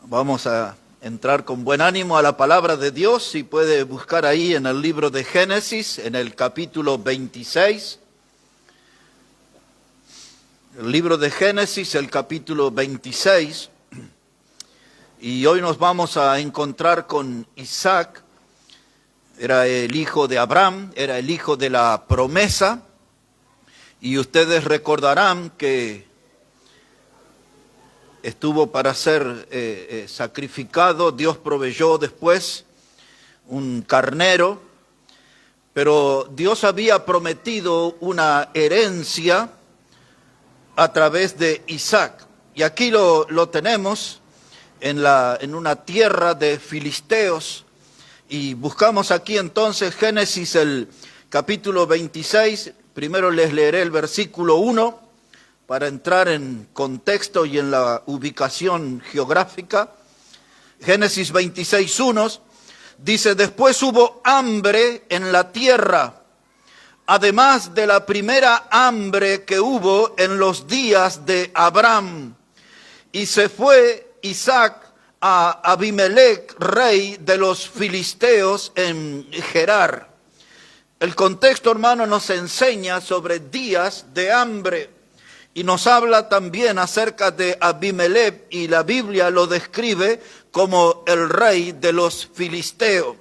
Vamos a entrar con buen ánimo a la palabra de Dios. Si puede buscar ahí en el libro de Génesis, en el capítulo 26. El libro de Génesis, el capítulo 26. Y hoy nos vamos a encontrar con Isaac. Era el hijo de Abraham, era el hijo de la promesa. Y ustedes recordarán que estuvo para ser sacrificado. Dios proveyó después un carnero, pero Dios había prometido una herencia a través de Isaac. Y aquí lo tenemos en una tierra de filisteos. Y buscamos aquí entonces Génesis, el capítulo 26. Primero les leeré el versículo 1. Para entrar en contexto y en la ubicación geográfica. Génesis 26:1 dice: después hubo hambre en la tierra, además de la primera hambre que hubo en los días de Abraham. Y se fue Isaac a Abimelech, rey de los filisteos, en Gerar. El contexto, hermano, nos enseña sobre días de hambre. Y nos habla también acerca de Abimelech, y la Biblia lo describe como el rey de los filisteos.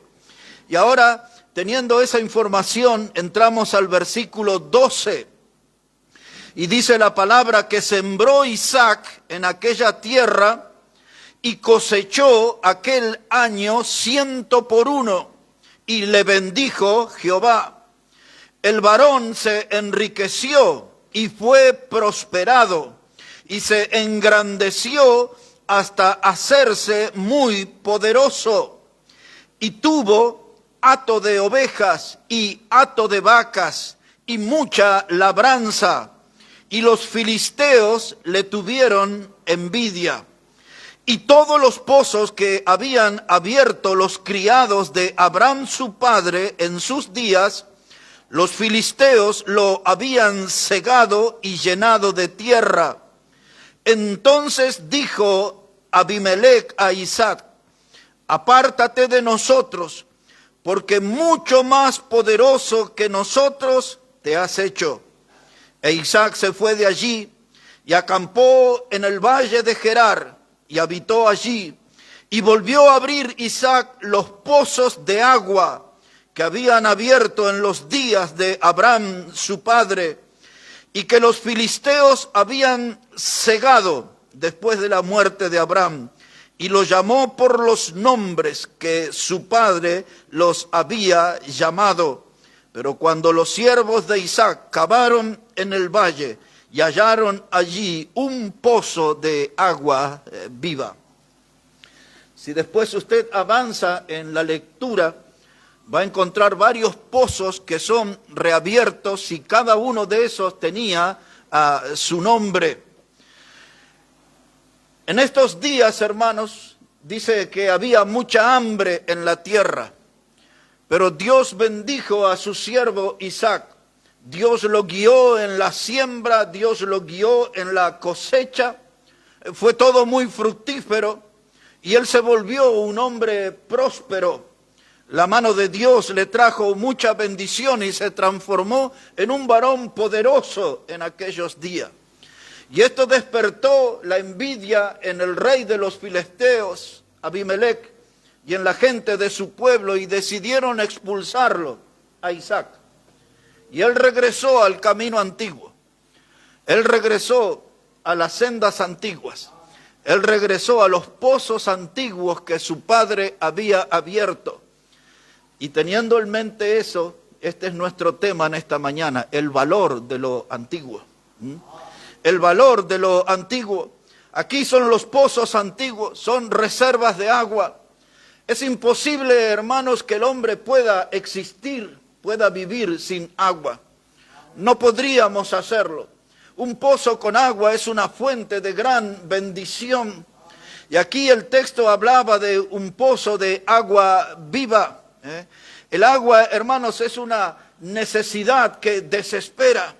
Y ahora, teniendo esa información, entramos al versículo 12. Y dice la palabra que sembró Isaac en aquella tierra y cosechó aquel año 100 por 1, y le bendijo Jehová. El varón se enriqueció y fue prosperado, y se engrandeció hasta hacerse muy poderoso. Y tuvo hato de ovejas y hato de vacas y mucha labranza. Y los filisteos le tuvieron envidia. Y todos los pozos que habían abierto los criados de Abraham su padre en sus días, los filisteos lo habían cegado y llenado de tierra. Entonces dijo Abimelech a Isaac: apártate de nosotros, porque mucho más poderoso que nosotros te has hecho. E Isaac se fue de allí y acampó en el valle de Gerar y habitó allí. Y volvió a abrir Isaac los pozos de agua que habían abierto en los días de Abraham su padre, y que los filisteos habían cegado después de la muerte de Abraham, y los llamó por los nombres que su padre los había llamado. Pero cuando los siervos de Isaac cavaron en el valle y hallaron allí un pozo de agua viva. Si después usted avanza en la lectura, va a encontrar varios pozos que son reabiertos, y cada uno de esos tenía su nombre. En estos días, hermanos, dice que había mucha hambre en la tierra, pero Dios bendijo a su siervo Isaac. Dios lo guió en la siembra, Dios lo guió en la cosecha. Fue todo muy fructífero y él se volvió un hombre próspero. La mano de Dios le trajo mucha bendición y se transformó en un varón poderoso en aquellos días. Y esto despertó la envidia en el rey de los filisteos, Abimelech, y en la gente de su pueblo, y decidieron expulsarlo a Isaac. Y él regresó al camino antiguo. Él regresó a las sendas antiguas. Él regresó a los pozos antiguos que su padre había abierto. Y teniendo en mente eso, este es nuestro tema en esta mañana: el valor de lo antiguo. El valor de lo antiguo. Aquí son los pozos antiguos, son reservas de agua. Es imposible, hermanos, que el hombre pueda existir, pueda vivir sin agua. No podríamos hacerlo. Un pozo con agua es una fuente de gran bendición. Y aquí el texto hablaba de un pozo de agua viva. El agua, hermanos, es una necesidad que desespera.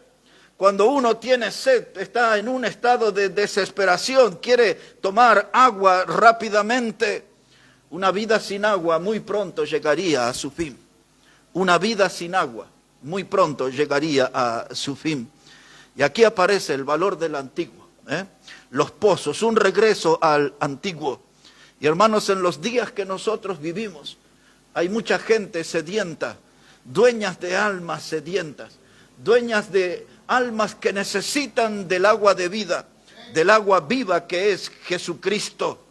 Cuando uno tiene sed, está en un estado de desesperación, quiere tomar agua rápidamente. Una vida sin agua muy pronto llegaría a su fin. Una vida sin agua muy pronto llegaría a su fin. Y aquí aparece el valor del antiguo, los pozos, un regreso al antiguo. Y hermanos, en los días que nosotros vivimos, hay mucha gente sedienta, dueñas de almas sedientas, dueñas de almas que necesitan del agua de vida, del agua viva que es Jesucristo.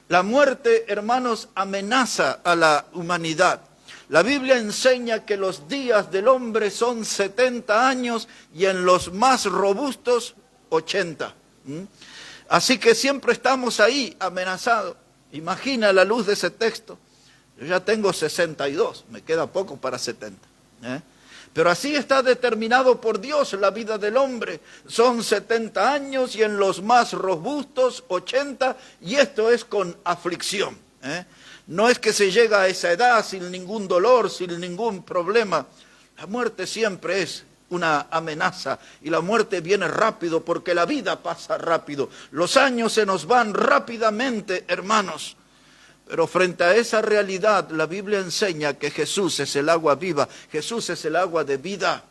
La muerte, hermanos, amenaza a la humanidad. La Biblia enseña que los días del hombre son 70 años y en los más robustos 80. Así que siempre estamos ahí amenazados. Imagina la luz de ese texto. Yo ya tengo 62, me queda poco para 70. Pero así está determinado por Dios la vida del hombre. Son 70 años y en los más robustos 80, y esto es con aflicción. No es que se llega a esa edad sin ningún dolor, sin ningún problema. La muerte siempre es una amenaza y la muerte viene rápido porque la vida pasa rápido. Los años se nos van rápidamente, hermanos. Pero frente a esa realidad, la Biblia enseña que Jesús es el agua viva, Jesús es el agua de vida.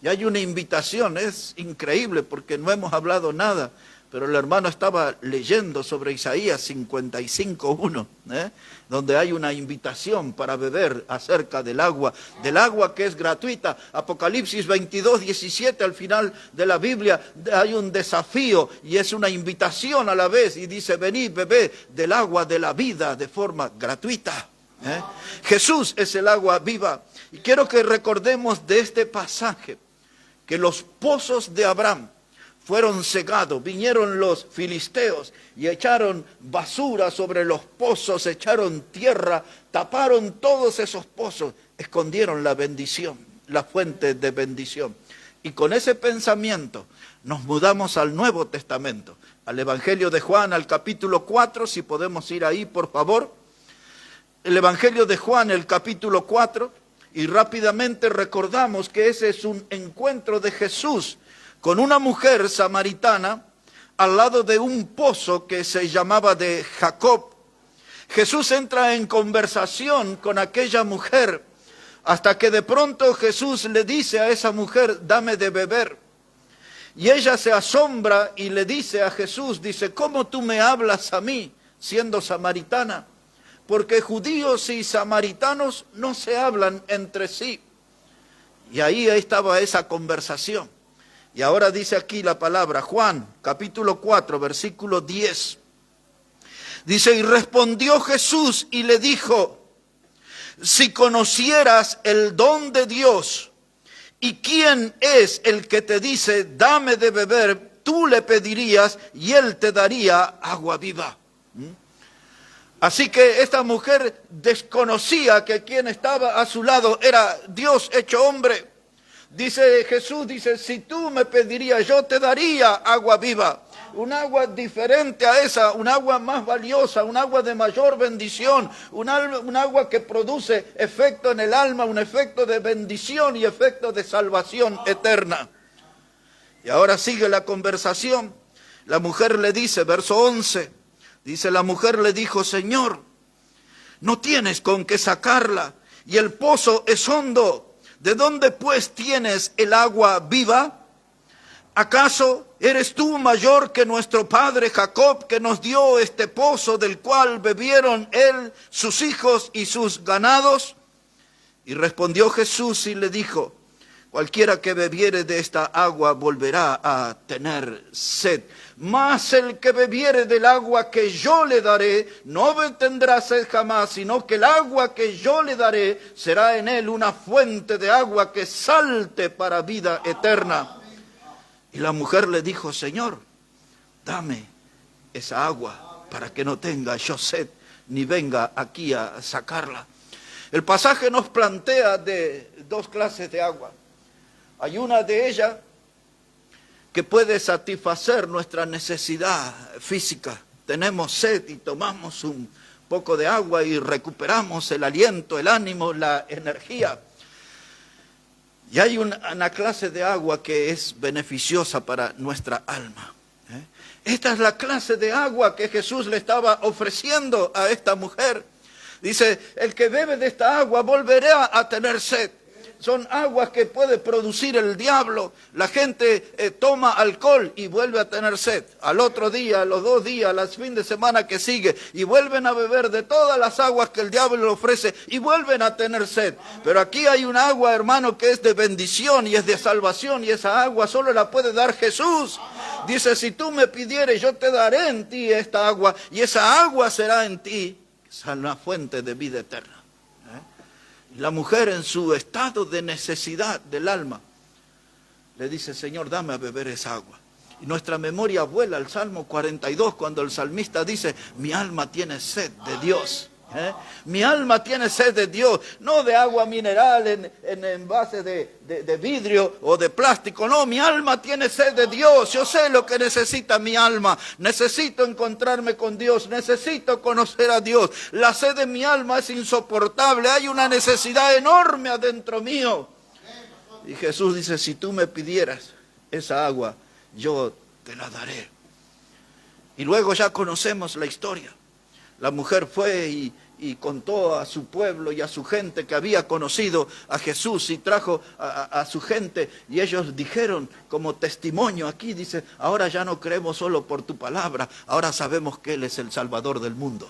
Y hay una invitación, es increíble porque no hemos hablado nada, pero el hermano estaba leyendo sobre Isaías 55:1, donde hay una invitación para beber acerca del agua que es gratuita. Apocalipsis 22:17, al final de la Biblia hay un desafío y es una invitación a la vez, y dice: venid, bebed del agua de la vida de forma gratuita. Jesús es el agua viva. Y quiero que recordemos de este pasaje que los pozos de Abraham fueron cegados, vinieron los filisteos y echaron basura sobre los pozos, echaron tierra, taparon todos esos pozos, escondieron la bendición, la fuente de bendición. Y con ese pensamiento nos mudamos al Nuevo Testamento, al Evangelio de Juan, al capítulo 4, si podemos ir ahí, por favor. El Evangelio de Juan, el capítulo 4, y rápidamente recordamos que ese es un encuentro de Jesús con una mujer samaritana al lado de un pozo que se llamaba de Jacob. Jesús entra en conversación con aquella mujer hasta que de pronto Jesús le dice a esa mujer: dame de beber. Y ella se asombra y le dice a Jesús, dice: ¿cómo tú me hablas a mí siendo samaritana? Porque judíos y samaritanos no se hablan entre sí. Y ahí estaba esa conversación. Y ahora dice aquí la palabra, Juan, capítulo 4, versículo 10. Dice: y respondió Jesús y le dijo: si conocieras el don de Dios y quién es el que te dice, dame de beber, tú le pedirías y él te daría agua viva. Así que esta mujer desconocía que quien estaba a su lado era Dios hecho hombre. Dice Jesús, dice: si tú me pedirías, yo te daría agua viva. Un agua diferente a esa, un agua más valiosa, un agua de mayor bendición, un agua que produce efecto en el alma, un efecto de bendición y efecto de salvación eterna. Y ahora sigue la conversación. La mujer le dice, verso 11, dice: la mujer le dijo: Señor, no tienes con qué sacarla y el pozo es hondo. ¿De dónde pues tienes el agua viva? ¿Acaso eres tú mayor que nuestro padre Jacob, que nos dio este pozo del cual bebieron él, sus hijos y sus ganados? Y respondió Jesús y le dijo: cualquiera que bebiere de esta agua volverá a tener sed. Mas el que bebiere del agua que yo le daré, no tendrá sed jamás, sino que el agua que yo le daré será en él una fuente de agua que salte para vida eterna. Y la mujer le dijo: Señor, dame esa agua para que no tenga yo sed, ni venga aquí a sacarla. El pasaje nos plantea de dos clases de agua. Hay una de ellas que puede satisfacer nuestra necesidad física. Tenemos sed y tomamos un poco de agua y recuperamos el aliento, el ánimo, la energía. Y hay una clase de agua que es beneficiosa para nuestra alma. Esta es la clase de agua que Jesús le estaba ofreciendo a esta mujer. Dice, el que bebe de esta agua volverá a tener sed. Son aguas que puede producir el diablo. La gente toma alcohol y vuelve a tener sed. Al otro día, a los 2 días, al fin de semana que sigue, y vuelven a beber de todas las aguas que el diablo le ofrece y vuelven a tener sed. Pero aquí hay un agua, hermano, que es de bendición y es de salvación, y esa agua solo la puede dar Jesús. Dice, si tú me pidieres, yo te daré en ti esta agua, y esa agua será en ti, es una fuente de vida eterna. La mujer, en su estado de necesidad del alma, le dice, Señor, dame a beber esa agua. Y nuestra memoria vuela al Salmo 42, cuando el salmista dice, mi alma tiene sed de Dios. Mi alma tiene sed de Dios, no de agua mineral en envase de vidrio o de plástico, no, mi alma tiene sed de Dios. Yo sé lo que necesita mi alma, necesito encontrarme con Dios, necesito conocer a Dios. La sed de mi alma es insoportable, hay una necesidad enorme adentro mío. Y Jesús dice, si tú me pidieras esa agua, yo te la daré. Y luego ya conocemos la historia. La mujer fue y contó a su pueblo y a su gente que había conocido a Jesús, y trajo a su gente, y ellos dijeron como testimonio aquí, dice, ahora ya no creemos solo por tu palabra, ahora sabemos que Él es el Salvador del mundo.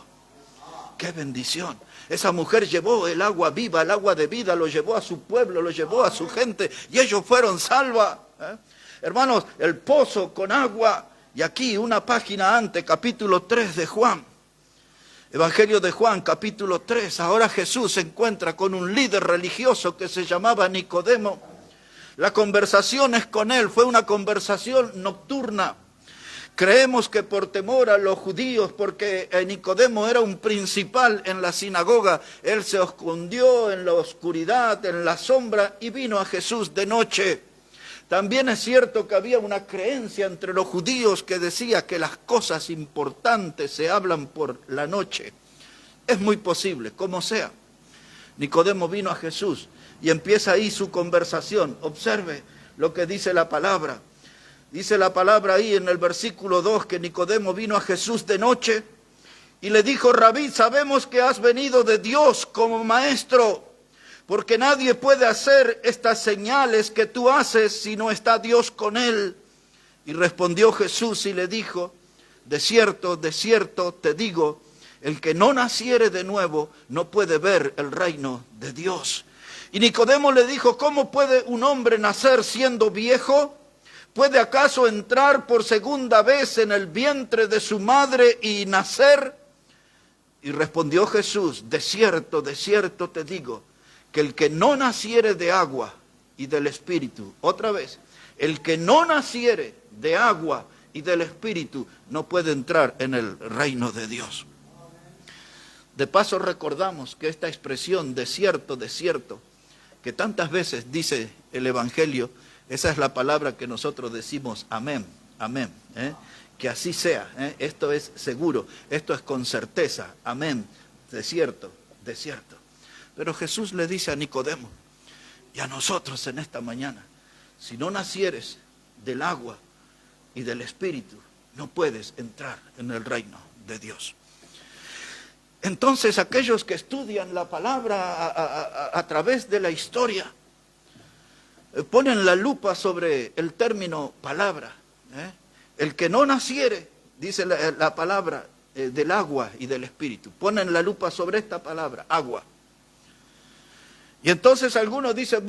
¡Qué bendición! Esa mujer llevó el agua viva, el agua de vida, lo llevó a su pueblo, lo llevó a su gente, y ellos fueron salvos. Hermanos, el pozo con agua, y aquí una página antes, capítulo 3 de Juan. Evangelio de Juan, capítulo 3. Ahora Jesús se encuentra con un líder religioso que se llamaba Nicodemo. La conversación es con él, fue una conversación nocturna. Creemos que por temor a los judíos, porque Nicodemo era un principal en la sinagoga, él se escondió en la oscuridad, en la sombra, y vino a Jesús de noche. También es cierto que había una creencia entre los judíos que decía que las cosas importantes se hablan por la noche. Es muy posible, como sea. Nicodemo vino a Jesús y empieza ahí su conversación. Observe lo que dice la palabra. Dice la palabra ahí en el versículo 2 que Nicodemo vino a Jesús de noche y le dijo, Rabí, sabemos que has venido de Dios como maestro, porque nadie puede hacer estas señales que tú haces si no está Dios con él. Y respondió Jesús y le dijo, de cierto te digo, el que no naciere de nuevo no puede ver el reino de Dios. Y Nicodemo le dijo, ¿cómo puede un hombre nacer siendo viejo? ¿Puede acaso entrar por segunda vez en el vientre de su madre y nacer? Y respondió Jesús, de cierto te digo, que el que no naciere de agua y del Espíritu, otra vez, el que no naciere de agua y del Espíritu no puede entrar en el reino de Dios. De paso recordamos que esta expresión de cierto, que tantas veces dice el Evangelio, esa es la palabra que nosotros decimos amén, amén, que así sea, esto es seguro, esto es con certeza, amén, de cierto. Pero Jesús le dice a Nicodemo y a nosotros en esta mañana, si no nacieres del agua y del Espíritu, no puedes entrar en el reino de Dios. Entonces aquellos que estudian la palabra a través de la historia, ponen la lupa sobre el término palabra. El que no naciere, dice la palabra, del agua y del Espíritu. Ponen la lupa sobre esta palabra, agua. Y entonces algunos dicen,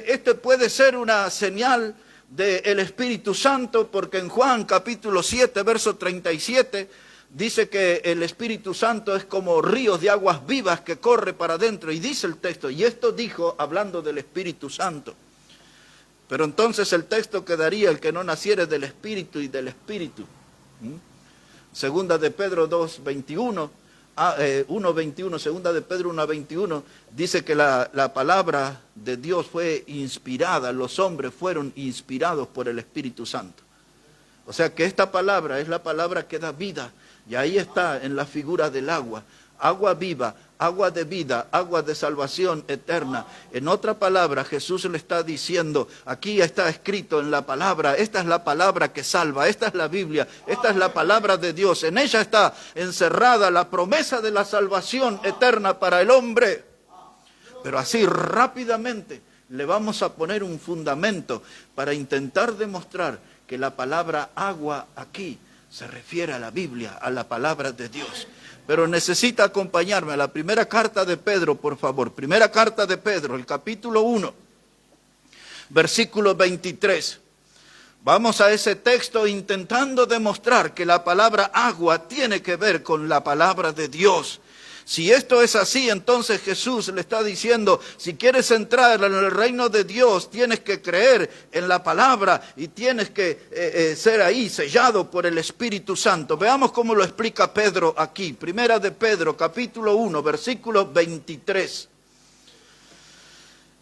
esto puede ser una señal del Espíritu Santo, porque en Juan capítulo 7, verso 37, dice que el Espíritu Santo es como ríos de aguas vivas que corre para adentro. Y dice el texto, y esto dijo hablando del Espíritu Santo. Pero entonces el texto quedaría, el que no naciere del Espíritu y del Espíritu. Segunda de Pedro 2:21. 1:21, segunda de Pedro 1:21, dice que la palabra de Dios fue inspirada, los hombres fueron inspirados por el Espíritu Santo. O sea que esta palabra es la palabra que da vida, Y ahí está en la figura del agua. Agua viva, agua de vida, agua de salvación eterna. En otra palabra, Jesús le está diciendo, aquí está escrito en la palabra, esta es la palabra que salva, esta es la Biblia, esta es la palabra de Dios. En ella está encerrada la promesa de la salvación eterna para el hombre. Pero así rápidamente le vamos a poner un fundamento para intentar demostrar que la palabra agua aquí se refiere a la Biblia, a la palabra de Dios. Pero necesita acompañarme a la primera carta de Pedro, por favor. Primera carta de Pedro, el capítulo 1, versículo 23. Vamos a ese texto intentando demostrar que la palabra agua tiene que ver con la palabra de Dios. Si esto es así, entonces Jesús le está diciendo, si quieres entrar en el reino de Dios, tienes que creer en la palabra y tienes que ser ahí sellado por el Espíritu Santo. Veamos cómo lo explica Pedro aquí. Primera de Pedro, capítulo 1, versículo 23.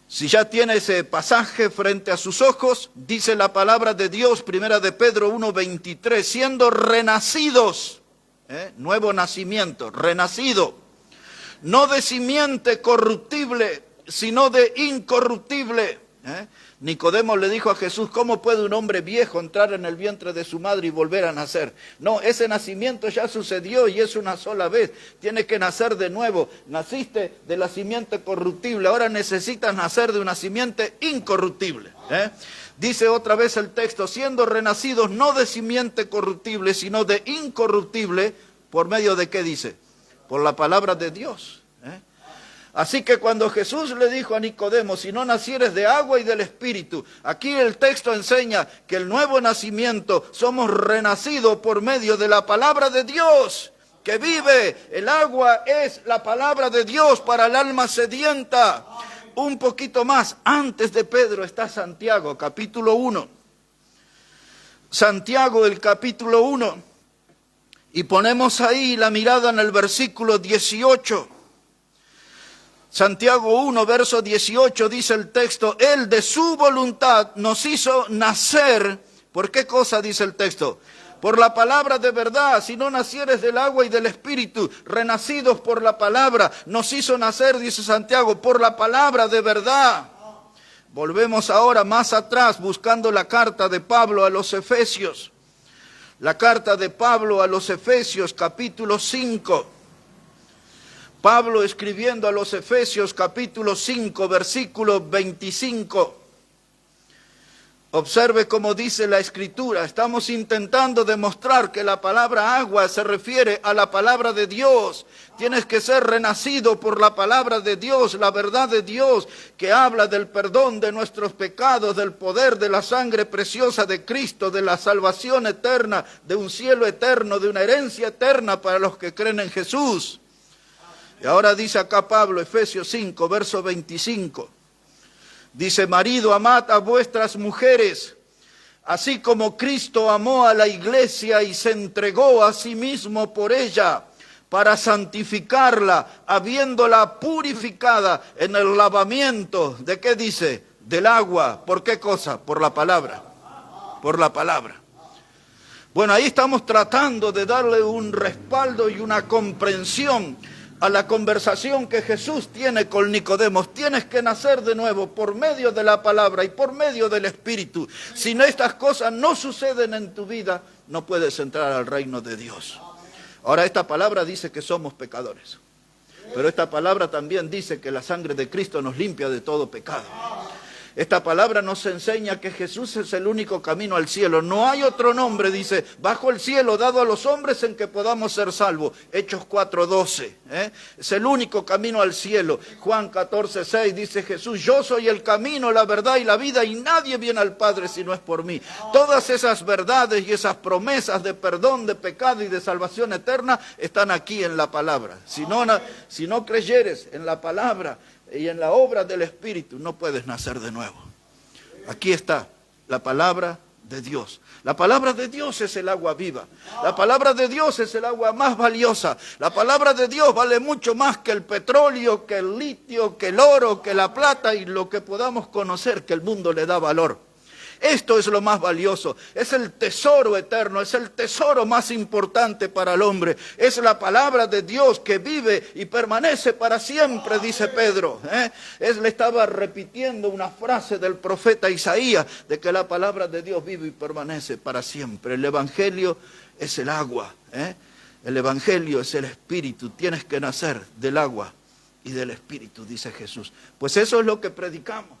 Si ya tiene ese pasaje frente a sus ojos, dice la palabra de Dios, Primera de Pedro 1, 23, siendo renacidos, nuevo nacimiento, renacido, no de simiente corruptible, sino de incorruptible. Nicodemo le dijo a Jesús, ¿cómo puede un hombre viejo entrar en el vientre de su madre y volver a nacer? No, ese nacimiento ya sucedió y es una sola vez. Tienes que nacer de nuevo. Naciste de la simiente corruptible, ahora necesitas nacer de una simiente incorruptible. Dice otra vez el texto, siendo renacidos no de simiente corruptible, sino de incorruptible, ¿por medio de qué dice? Por la palabra de Dios. Así que cuando Jesús le dijo a Nicodemo, si no nacieres de agua y del Espíritu, aquí el texto enseña que el nuevo nacimiento somos renacidos por medio de la palabra de Dios, que vive. El agua es la palabra de Dios para el alma sedienta. Un poquito más, antes de Pedro está Santiago, capítulo 1. Santiago, el capítulo 1. Y ponemos ahí la mirada en el versículo 18. Santiago 1, verso 18, dice el texto, Él de su voluntad nos hizo nacer. ¿Por qué cosa dice el texto? Por la palabra de verdad, si no nacieres del agua y del Espíritu, renacidos por la palabra, nos hizo nacer, dice Santiago, por la palabra de verdad. Volvemos ahora más atrás, buscando la carta de Pablo a los Efesios. La carta de Pablo a los Efesios, capítulo 5. Pablo escribiendo a los Efesios, capítulo 5, versículo 25. Observe cómo dice la Escritura. Estamos intentando demostrar que la palabra agua se refiere a la palabra de Dios. Tienes que ser renacido por la palabra de Dios, la verdad de Dios, que habla del perdón de nuestros pecados, del poder de la sangre preciosa de Cristo, de la salvación eterna, de un cielo eterno, de una herencia eterna para los que creen en Jesús. Y ahora dice acá Pablo, Efesios 5, verso 25. Dice, marido, amad a vuestras mujeres, así como Cristo amó a la iglesia y se entregó a sí mismo por ella, para santificarla, habiéndola purificada en el lavamiento, ¿de qué dice? Del agua. ¿Por qué cosa? Por la palabra. Por la palabra. Bueno, ahí estamos tratando de darle un respaldo y una comprensión a la conversación que Jesús tiene con Nicodemo. Tienes que nacer de nuevo por medio de la palabra y por medio del Espíritu. Si estas cosas no suceden en tu vida, no puedes entrar al reino de Dios. Ahora, esta palabra dice que somos pecadores, pero esta palabra también dice que la sangre de Cristo nos limpia de todo pecado. Esta palabra nos enseña que Jesús es el único camino al cielo. No hay otro nombre, dice, bajo el cielo dado a los hombres en que podamos ser salvos. Hechos 4:12. Es el único camino al cielo. Juan 14:6 dice Jesús, yo soy el camino, la verdad y la vida, y nadie viene al Padre si no es por mí. Todas esas verdades y esas promesas de perdón, de pecado y de salvación eterna están aquí en la palabra. Si no creyeres en la palabra y en la obra del Espíritu, no puedes nacer de nuevo. Aquí está la palabra de Dios. La palabra de Dios es el agua viva. La palabra de Dios es el agua más valiosa. La palabra de Dios vale mucho más que el petróleo, que el litio, que el oro, que la plata y lo que podamos conocer que el mundo le da valor. Esto es lo más valioso, es el tesoro eterno, es el tesoro más importante para el hombre. Es la palabra de Dios que vive y permanece para siempre, dice Pedro. Él le estaba repitiendo una frase del profeta Isaías, de que la palabra de Dios vive y permanece para siempre. El Evangelio es el agua, el Evangelio es el Espíritu. Tienes que nacer del agua y del Espíritu, dice Jesús. Pues eso es lo que predicamos.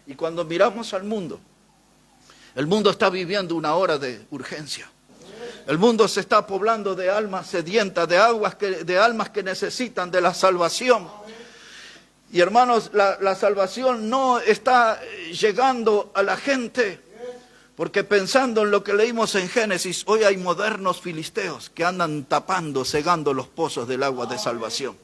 Y cuando miramos al mundo, el mundo está viviendo una hora de urgencia. El mundo se está poblando de almas sedientas, de almas que necesitan de la salvación. Y hermanos, la salvación no está llegando a la gente, porque pensando en lo que leímos en Génesis, hoy hay modernos filisteos que andan tapando, cegando los pozos del agua de salvación.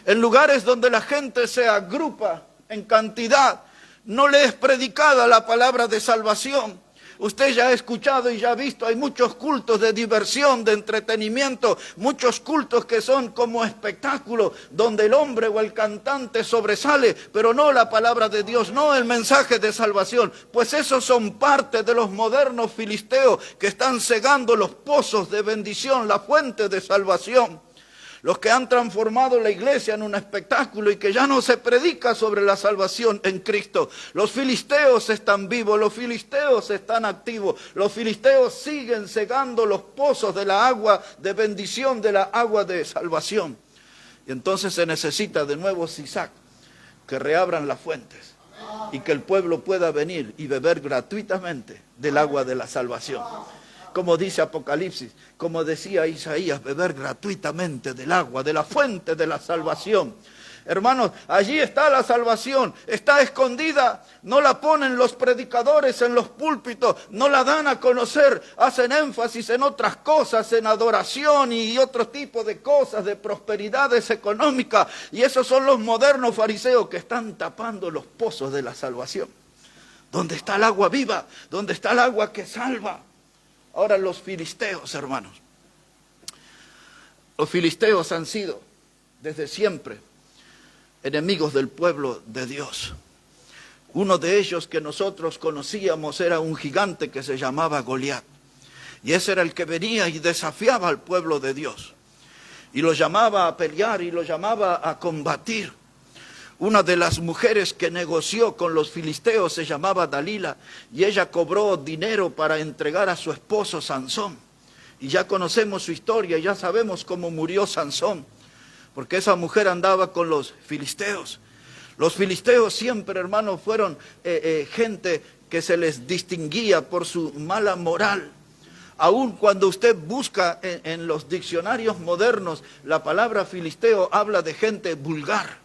En lugares donde la gente se agrupa en cantidad, no le es predicada la palabra de salvación. Usted ya ha escuchado y ya ha visto, hay muchos cultos de diversión, de entretenimiento, muchos cultos que son como espectáculos, donde el hombre o el cantante sobresale, pero no la palabra de Dios, no el mensaje de salvación. Pues esos son parte de los modernos filisteos que están cegando los pozos de bendición, la fuente de salvación. Los que han transformado la iglesia en un espectáculo y que ya no se predica sobre la salvación en Cristo. Los filisteos están vivos, los filisteos están activos, los filisteos siguen cegando los pozos de la agua de bendición, de la agua de salvación. Y entonces se necesita de nuevo Sisac, que reabran las fuentes y que el pueblo pueda venir y beber gratuitamente del agua de la salvación. Como dice Apocalipsis, como decía Isaías, beber gratuitamente del agua, de la fuente de la salvación. Hermanos, allí está la salvación, está escondida, no la ponen los predicadores en los púlpitos, no la dan a conocer, hacen énfasis en otras cosas, en adoración y otro tipo de cosas, de prosperidades económicas. Y esos son los modernos fariseos que están tapando los pozos de la salvación. Donde está el agua viva, donde está el agua que salva. Ahora los filisteos, hermanos, los filisteos han sido desde siempre enemigos del pueblo de Dios. Uno de ellos que nosotros conocíamos era un gigante que se llamaba Goliat. Y ese era el que venía y desafiaba al pueblo de Dios. Y lo llamaba a pelear y lo llamaba a combatir. Una de las mujeres que negoció con los filisteos se llamaba Dalila, y ella cobró dinero para entregar a su esposo Sansón. Y ya conocemos su historia, ya sabemos cómo murió Sansón, porque esa mujer andaba con los filisteos. Los filisteos siempre, hermanos, fueron gente que se les distinguía por su mala moral. Aun cuando usted busca en los diccionarios modernos, la palabra filisteo habla de gente vulgar.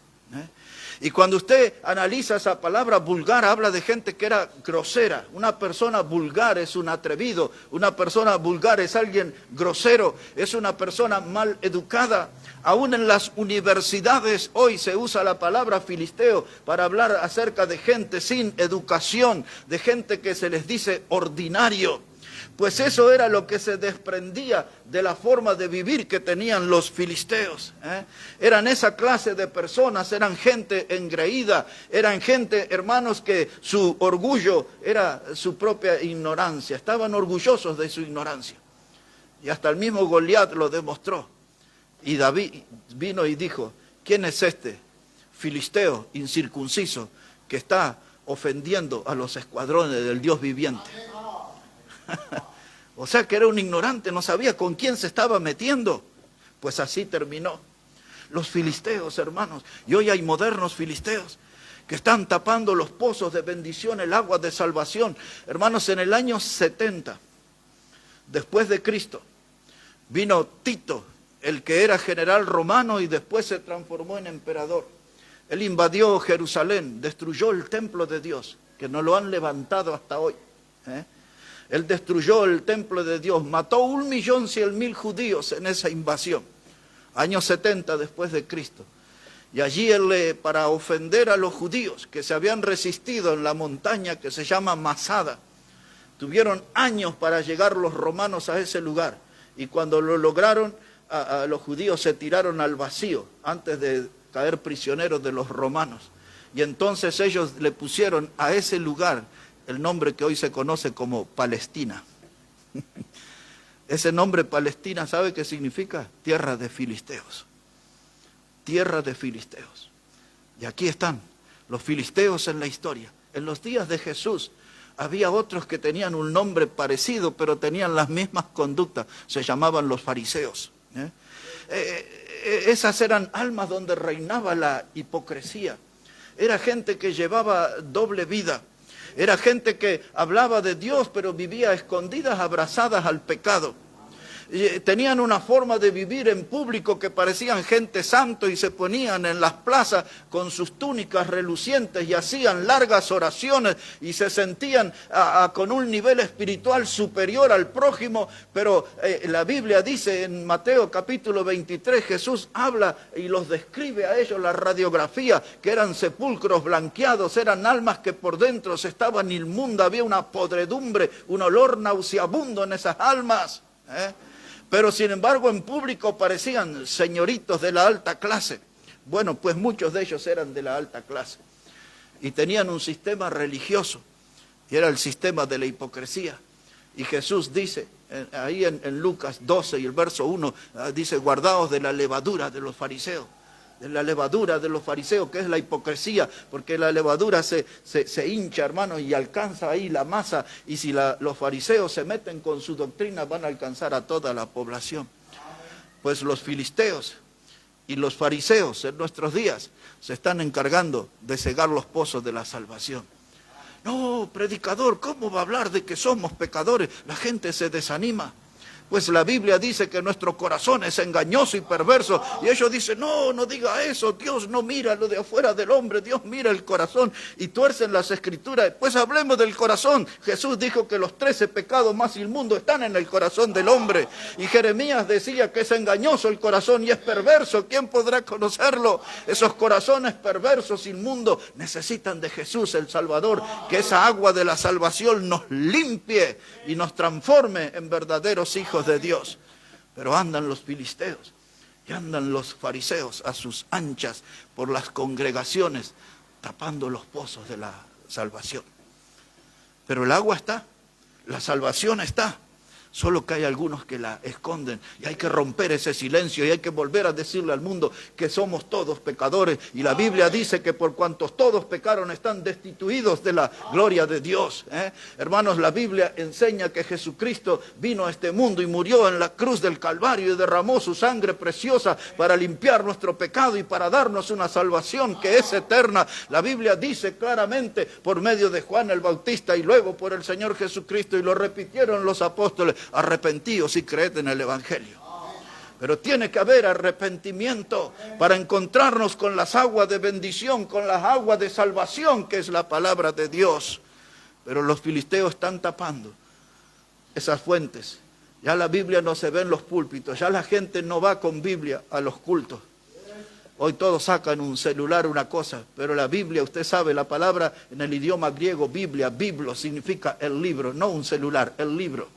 Y cuando usted analiza esa palabra vulgar, habla de gente que era grosera. Una persona vulgar es un atrevido, una persona vulgar es alguien grosero, es una persona mal educada. Aún en las universidades hoy se usa la palabra filisteo para hablar acerca de gente sin educación, de gente que se les dice ordinario. Pues eso era lo que se desprendía de la forma de vivir que tenían los filisteos. Eran esa clase de personas, eran gente engreída, eran gente, hermanos, que su orgullo era su propia ignorancia. Estaban orgullosos de su ignorancia. Y hasta el mismo Goliat lo demostró. Y David vino y dijo, ¿quién es este filisteo incircunciso que está ofendiendo a los escuadrones del Dios viviente? O sea que era un ignorante, no sabía con quién se estaba metiendo. Pues así terminó. Los filisteos, hermanos, y hoy hay modernos filisteos que están tapando los pozos de bendición, el agua de salvación. Hermanos, en el año 70, después de Cristo, vino Tito, el que era general romano y después se transformó en emperador. Él invadió Jerusalén, destruyó el templo de Dios, que no lo han levantado hasta hoy. Él destruyó el templo de Dios, mató 1.100.000 judíos en esa invasión, año 70 después de Cristo. Y allí él, para ofender a los judíos que se habían resistido en la montaña que se llama Masada, tuvieron años para llegar los romanos a ese lugar. Y cuando lo lograron, los judíos se tiraron al vacío antes de caer prisioneros de los romanos. Y entonces ellos le pusieron a ese lugar el nombre que hoy se conoce como Palestina. Ese nombre Palestina, ¿sabe qué significa? Tierra de filisteos. Tierra de filisteos. Y aquí están los filisteos en la historia. En los días de Jesús había otros que tenían un nombre parecido, pero tenían las mismas conductas. Se llamaban los fariseos. Esas eran almas donde reinaba la hipocresía. Era gente que llevaba doble vida. Era gente que hablaba de Dios, pero vivía escondidas, abrazadas al pecado. Tenían una forma de vivir en público que parecían gente santo y se ponían en las plazas con sus túnicas relucientes y hacían largas oraciones y se sentían con un nivel espiritual superior al prójimo, pero la Biblia dice en Mateo capítulo 23, Jesús habla y los describe a ellos la radiografía, que eran sepulcros blanqueados, eran almas que por dentro se estaban inmundas, había una podredumbre, un olor nauseabundo en esas almas, Pero sin embargo en público parecían señoritos de la alta clase. Bueno, pues muchos de ellos eran de la alta clase y tenían un sistema religioso, y era el sistema de la hipocresía. Y Jesús dice, ahí en Lucas 12 y el verso 1, dice, guardaos de la levadura de los fariseos. De la levadura de los fariseos, que es la hipocresía, porque la levadura se hincha, hermanos, y alcanza ahí la masa, y si los fariseos se meten con su doctrina, van a alcanzar a toda la población. Pues los filisteos y los fariseos en nuestros días se están encargando de cegar los pozos de la salvación. No, predicador, ¿cómo va a hablar de que somos pecadores? La gente se desanima. Pues la Biblia dice que nuestro corazón es engañoso y perverso. Y ellos dicen, no, no diga eso. Dios no mira lo de afuera del hombre. Dios mira el corazón. Y tuercen las escrituras. Pues hablemos del corazón. Jesús dijo que los 13 pecados más inmundos están en el corazón del hombre. Y Jeremías decía que es engañoso el corazón y es perverso. ¿Quién podrá conocerlo? Esos corazones perversos, inmundos, necesitan de Jesús el Salvador. Que esa agua de la salvación nos limpie y nos transforme en verdaderos hijos de Dios. Pero andan los filisteos y andan los fariseos a sus anchas por las congregaciones, tapando los pozos de la salvación. Pero el agua está, la salvación está, solo que hay algunos que la esconden, y hay que romper ese silencio y hay que volver a decirle al mundo que somos todos pecadores, y la Biblia dice que por cuantos todos pecaron están destituidos de la gloria de Dios. Hermanos, la Biblia enseña que Jesucristo vino a este mundo y murió en la cruz del Calvario y derramó su sangre preciosa para limpiar nuestro pecado y para darnos una salvación que es eterna. La Biblia dice claramente por medio de Juan el Bautista y luego por el Señor Jesucristo, y lo repitieron los apóstoles: arrepentíos y creed en el Evangelio. Pero tiene que haber arrepentimiento para encontrarnos con las aguas de bendición, con las aguas de salvación, que es la palabra de Dios. Pero los filisteos están tapando esas fuentes. Ya la Biblia no se ve en los púlpitos, ya la gente no va con Biblia a los cultos. Hoy todos sacan un celular, una cosa, pero la Biblia, usted sabe, la palabra en el idioma griego, Biblia, biblo, significa el libro, no un celular, el libro.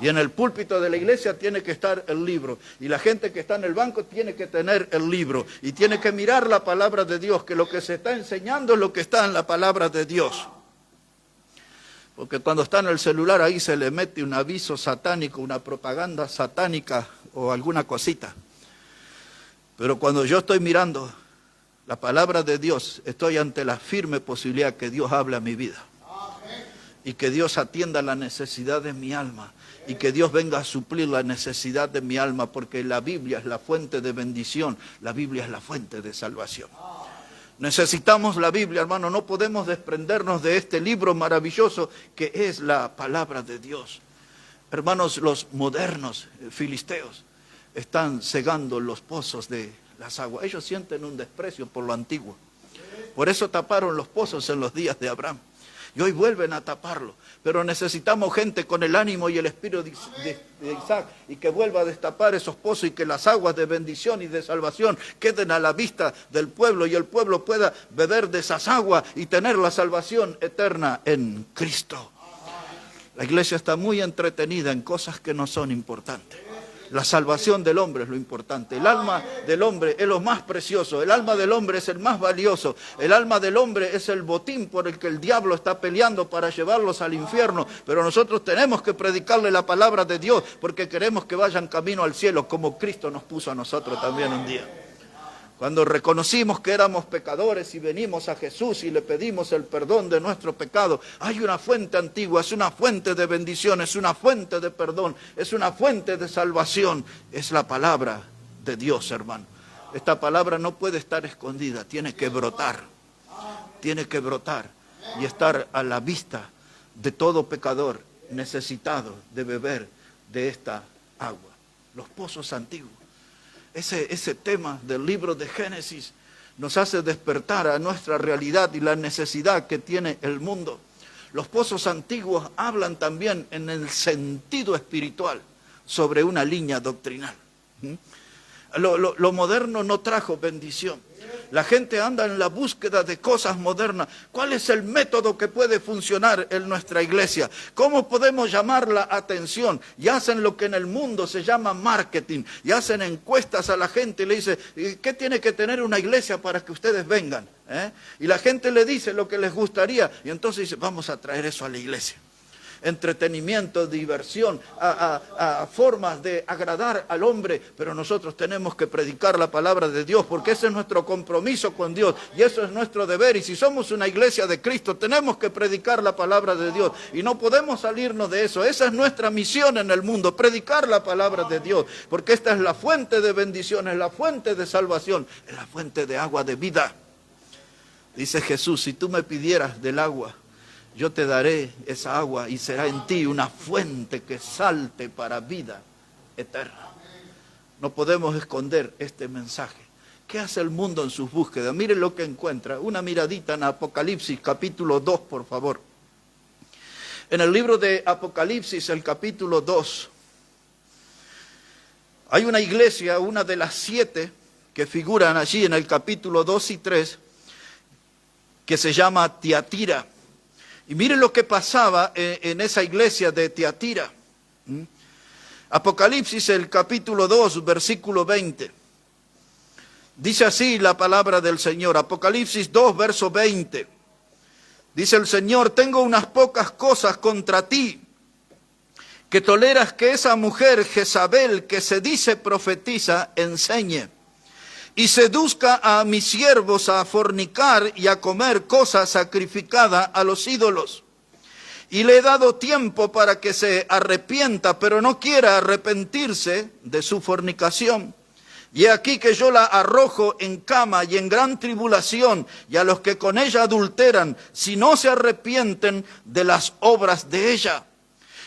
Y en el púlpito de la iglesia tiene que estar el libro. Y la gente que está en el banco tiene que tener el libro. Y tiene que mirar la palabra de Dios, que lo que se está enseñando es lo que está en la palabra de Dios. Porque cuando está en el celular ahí se le mete un aviso satánico, una propaganda satánica o alguna cosita. Pero cuando yo estoy mirando la palabra de Dios, estoy ante la firme posibilidad que Dios hable a mi vida. Y que Dios atienda la necesidad de mi alma. Y que Dios venga a suplir la necesidad de mi alma, porque la Biblia es la fuente de bendición, la Biblia es la fuente de salvación. Necesitamos la Biblia, hermano, no podemos desprendernos de este libro maravilloso que es la palabra de Dios. Hermanos, los modernos filisteos están cegando los pozos de las aguas. Ellos sienten un desprecio por lo antiguo. Por eso taparon los pozos en los días de Abraham. Y hoy vuelven a taparlo. Pero necesitamos gente con el ánimo y el espíritu de Isaac, y que vuelva a destapar esos pozos y que las aguas de bendición y de salvación queden a la vista del pueblo y el pueblo pueda beber de esas aguas y tener la salvación eterna en Cristo. La iglesia está muy entretenida en cosas que no son importantes. La salvación del hombre es lo importante. El alma del hombre es lo más precioso. El alma del hombre es el más valioso. El alma del hombre es el botín por el que el diablo está peleando para llevarlos al infierno. Pero nosotros tenemos que predicarle la palabra de Dios porque queremos que vayan camino al cielo como Cristo nos puso a nosotros también un día. Cuando reconocimos que éramos pecadores y venimos a Jesús y le pedimos el perdón de nuestro pecado, hay una fuente antigua, es una fuente de bendición, es una fuente de perdón, es una fuente de salvación. Es la palabra de Dios, hermano. Esta palabra no puede estar escondida, tiene que brotar y estar a la vista de todo pecador necesitado de beber de esta agua. Los pozos antiguos. Ese tema del libro de Génesis nos hace despertar a nuestra realidad y la necesidad que tiene el mundo. Los pozos antiguos hablan también en el sentido espiritual sobre una línea doctrinal. Lo moderno no trajo bendición. La gente anda en la búsqueda de cosas modernas. ¿Cuál es el método que puede funcionar en nuestra iglesia? ¿Cómo podemos llamar la atención? Y hacen lo que en el mundo se llama marketing. Y hacen encuestas a la gente y le dicen, ¿qué tiene que tener una iglesia para que ustedes vengan? Y la gente le dice lo que les gustaría. Y entonces dice, vamos a traer eso a la iglesia. Entretenimiento, diversión, a formas de agradar al hombre, pero nosotros tenemos que predicar la palabra de Dios, porque ese es nuestro compromiso con Dios, y eso es nuestro deber, y si somos una iglesia de Cristo, tenemos que predicar la palabra de Dios, y no podemos salirnos de eso. Esa es nuestra misión en el mundo, predicar la palabra de Dios, porque esta es la fuente de bendición, es la fuente de salvación, es la fuente de agua de vida. Dice Jesús, si tú me pidieras del agua, yo te daré esa agua y será en ti una fuente que salte para vida eterna. No podemos esconder este mensaje. ¿Qué hace el mundo en sus búsquedas? Mire lo que encuentra. Una miradita en Apocalipsis, capítulo 2, por favor. En el libro de Apocalipsis, el capítulo 2, hay una iglesia, una de las 7 que figuran allí en el capítulo 2 y 3, que se llama Tiatira. Y miren lo que pasaba en esa iglesia de Tiatira. Apocalipsis, el capítulo 2, versículo 20. Dice así la palabra del Señor. Apocalipsis 2, verso 20. Dice el Señor, tengo unas pocas cosas contra ti, que toleras que esa mujer Jezabel, que se dice profetiza, enseñe y seduzca a mis siervos a fornicar y a comer cosas sacrificadas a los ídolos. Y le he dado tiempo para que se arrepienta, pero no quiera arrepentirse de su fornicación. Y he aquí que yo la arrojo en cama y en gran tribulación, y a los que con ella adulteran, si no se arrepienten de las obras de ella.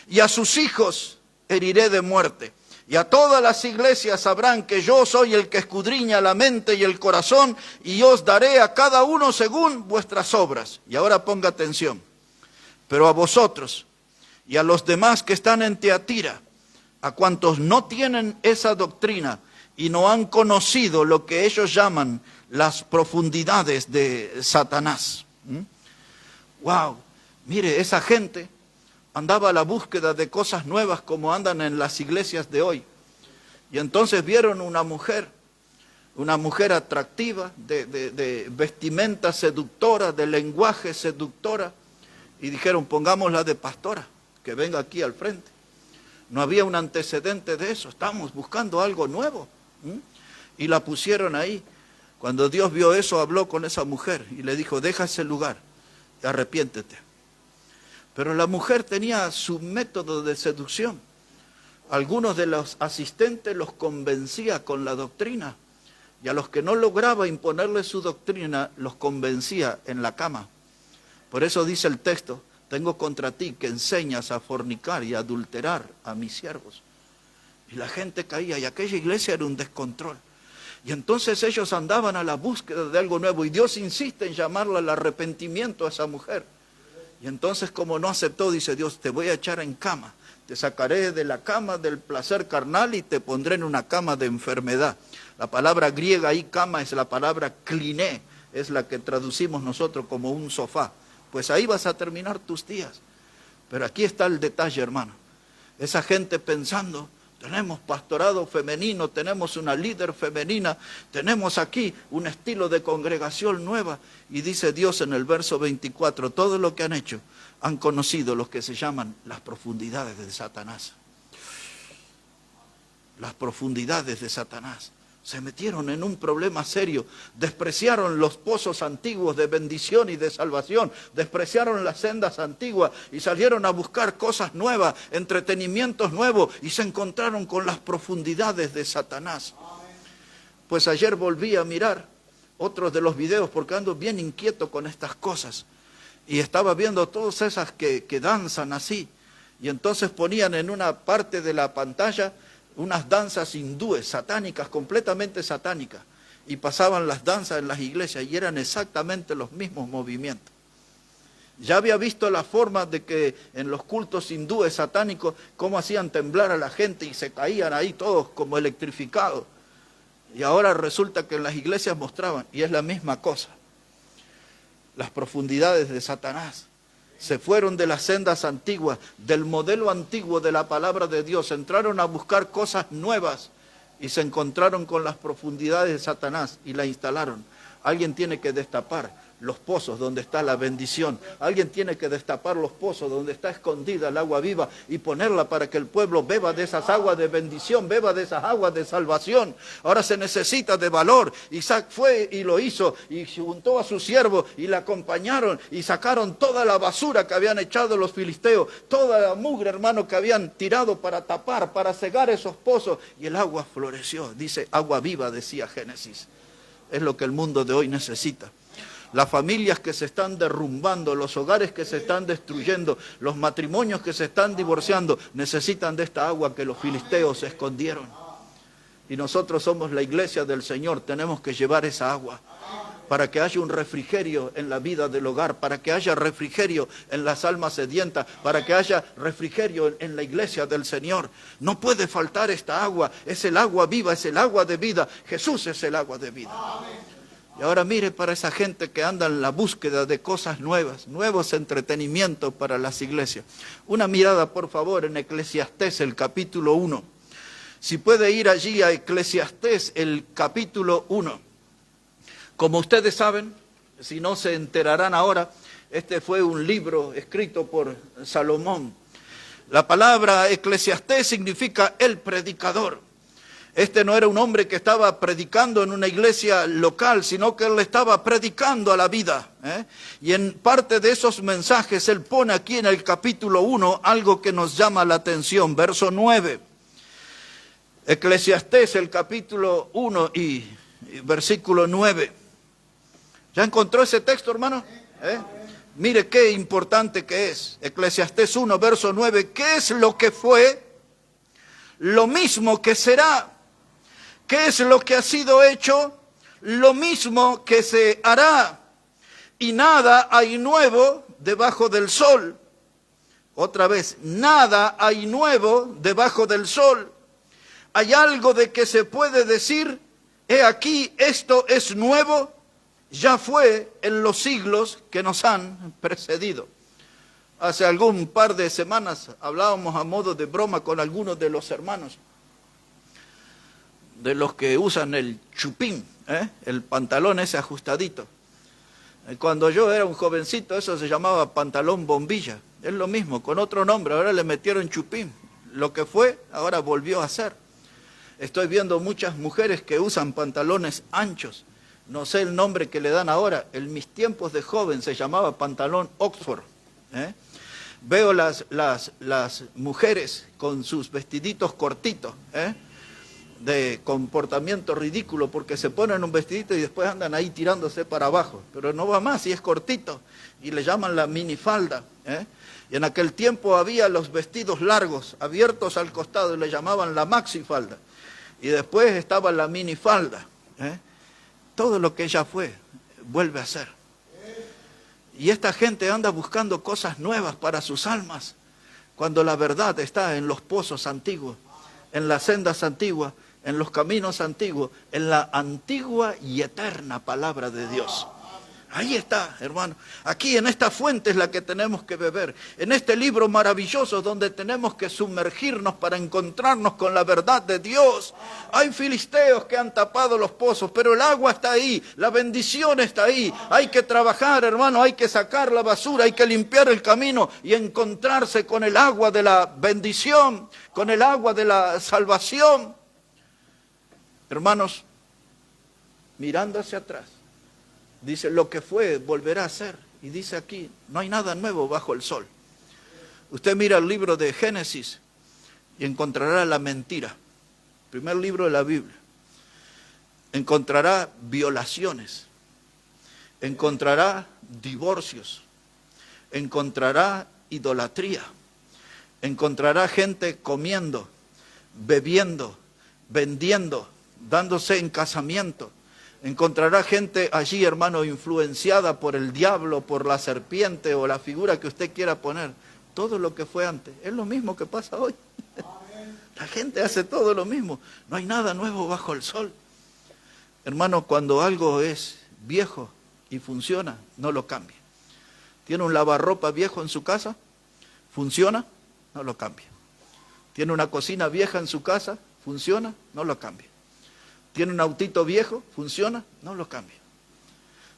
Y a sus hijos heriré de muerte. Y a todas las iglesias sabrán que yo soy el que escudriña la mente y el corazón, y os daré a cada uno según vuestras obras. Y ahora ponga atención. Pero a vosotros y a los demás que están en Tiatira, a cuantos no tienen esa doctrina y no han conocido lo que ellos llaman las profundidades de Satanás. Wow, mire, esa gente andaba a la búsqueda de cosas nuevas como andan en las iglesias de hoy. Y entonces vieron una mujer atractiva, de vestimenta seductora, de lenguaje seductora, y dijeron, pongámosla de pastora, que venga aquí al frente. No había un antecedente de eso, estamos buscando algo nuevo. Y la pusieron ahí. Cuando Dios vio eso, habló con esa mujer y le dijo, deja ese lugar, arrepiéntete. Pero la mujer tenía su método de seducción. Algunos de los asistentes los convencía con la doctrina, y a los que no lograba imponerle su doctrina, los convencía en la cama. Por eso dice el texto, tengo contra ti que enseñas a fornicar y a adulterar a mis siervos. Y la gente caía, y aquella iglesia era un descontrol. Y entonces ellos andaban a la búsqueda de algo nuevo, y Dios insiste en llamarla al arrepentimiento a esa mujer. Y entonces, como no aceptó, dice Dios, te voy a echar en cama. Te sacaré de la cama del placer carnal y te pondré en una cama de enfermedad. La palabra griega ahí, cama, es la palabra kliné, es la que traducimos nosotros como un sofá. Pues ahí vas a terminar tus días. Pero aquí está el detalle, hermano. Esa gente pensando, Tenemos pastorado femenino, tenemos una líder femenina, tenemos aquí un estilo de congregación nueva. Y dice Dios en el verso 24, todo lo que han hecho, han conocido lo que se llaman las profundidades de Satanás. Las profundidades de Satanás. Se metieron en un problema serio, despreciaron los pozos antiguos de bendición y de salvación, despreciaron las sendas antiguas y salieron a buscar cosas nuevas, entretenimientos nuevos, y se encontraron con las profundidades de Satanás. Pues ayer volví a mirar otros de los videos porque ando bien inquieto con estas cosas, y estaba viendo todas esas que danzan así, y entonces ponían en una parte de la pantalla unas danzas hindúes, satánicas, completamente satánicas, y pasaban las danzas en las iglesias y eran exactamente los mismos movimientos. Ya había visto la forma de que en los cultos hindúes satánicos, cómo hacían temblar a la gente y se caían ahí todos como electrificados. Y ahora resulta que en las iglesias mostraban, y es la misma cosa, las profundidades de Satanás. Se fueron de las sendas antiguas, del modelo antiguo de la palabra de Dios, entraron a buscar cosas nuevas y se encontraron con las profundidades de Satanás y la instalaron. Alguien tiene que destapar los pozos donde está la bendición. Alguien tiene que destapar los pozos donde está escondida el agua viva y ponerla para que el pueblo beba de esas aguas de bendición, beba de esas aguas de salvación. Ahora se necesita de valor. Isaac fue y lo hizo y juntó a sus siervos y le acompañaron y sacaron toda la basura que habían echado los filisteos, toda la mugre, hermano, que habían tirado para tapar, para cegar esos pozos, y el agua floreció. Dice, agua viva, decía Génesis. Es lo que el mundo de hoy necesita. Las familias que se están derrumbando, los hogares que se están destruyendo, los matrimonios que se están divorciando, necesitan de esta agua que los filisteos escondieron. Y nosotros somos la iglesia del Señor, tenemos que llevar esa agua para que haya un refrigerio en la vida del hogar, para que haya refrigerio en las almas sedientas, para que haya refrigerio en la iglesia del Señor. No puede faltar esta agua, es el agua viva, es el agua de vida. Jesús es el agua de vida. Y ahora mire para esa gente que anda en la búsqueda de cosas nuevas, nuevos entretenimientos para las iglesias. Una mirada, por favor, en Eclesiastés, el capítulo 1. Si puede ir allí a Eclesiastés, el capítulo 1. Como ustedes saben, si no se enterarán ahora, este fue un libro escrito por Salomón. La palabra Eclesiastés significa el predicador. Este no era un hombre que estaba predicando en una iglesia local, sino que él estaba predicando a la vida. Y en parte de esos mensajes, él pone aquí en el capítulo 1 algo que nos llama la atención. Verso 9. Eclesiastés, el capítulo 1 y versículo 9. ¿Ya encontró ese texto, hermano? Mire qué importante que es. Eclesiastés 1, verso 9. ¿Qué es lo que fue? Lo mismo que será. ¿Qué es lo que ha sido hecho? Lo mismo que se hará. Y nada hay nuevo debajo del sol. Otra vez, nada hay nuevo debajo del sol. ¿Hay algo de que se puede decir, he aquí, esto es nuevo? Ya fue en los siglos que nos han precedido. Hace algún par de semanas hablábamos a modo de broma con algunos de los hermanos, de los que usan el chupín, el pantalón ese ajustadito. Cuando yo era un jovencito, eso se llamaba pantalón bombilla. Es lo mismo, con otro nombre, ahora le metieron chupín. Lo que fue, ahora volvió a ser. Estoy viendo muchas mujeres que usan pantalones anchos. No sé el nombre que le dan ahora. En mis tiempos de joven se llamaba pantalón Oxford. Veo las mujeres con sus vestiditos cortitos, de comportamiento ridículo, porque se ponen un vestidito y después andan ahí tirándose para abajo. Pero no va más, y es cortito. Y le llaman la minifalda. Y en aquel tiempo había los vestidos largos, abiertos al costado, y le llamaban la maxifalda. Y después estaba la minifalda. Todo lo que ella fue, vuelve a ser. Y esta gente anda buscando cosas nuevas para sus almas, cuando la verdad está en los pozos antiguos, en las sendas antiguas, en los caminos antiguos, en la antigua y eterna palabra de Dios. Ahí está, hermano. Aquí en esta fuente es la que tenemos que beber. En este libro maravilloso donde tenemos que sumergirnos para encontrarnos con la verdad de Dios. Hay filisteos que han tapado los pozos, pero el agua está ahí, la bendición está ahí. Hay que trabajar, hermano, hay que sacar la basura, hay que limpiar el camino y encontrarse con el agua de la bendición, con el agua de la salvación. Hermanos, mirando hacia atrás, dice, lo que fue volverá a ser. Y dice aquí, no hay nada nuevo bajo el sol. Usted mira el libro de Génesis y encontrará la mentira. Primer libro de la Biblia. Encontrará violaciones. Encontrará divorcios. Encontrará idolatría. Encontrará gente comiendo, bebiendo, vendiendo, dándose en casamiento. Encontrará gente allí, hermano, influenciada por el diablo, por la serpiente o la figura que usted quiera poner. Todo lo que fue antes. Es lo mismo que pasa hoy. La gente hace todo lo mismo. No hay nada nuevo bajo el sol. Hermano, cuando algo es viejo y funciona, no lo cambie. ¿Tiene un lavarropa viejo en su casa? ¿Funciona? No lo cambie. ¿Tiene una cocina vieja en su casa? ¿Funciona? No lo cambie. ¿Tiene un autito viejo? ¿Funciona? No lo cambie.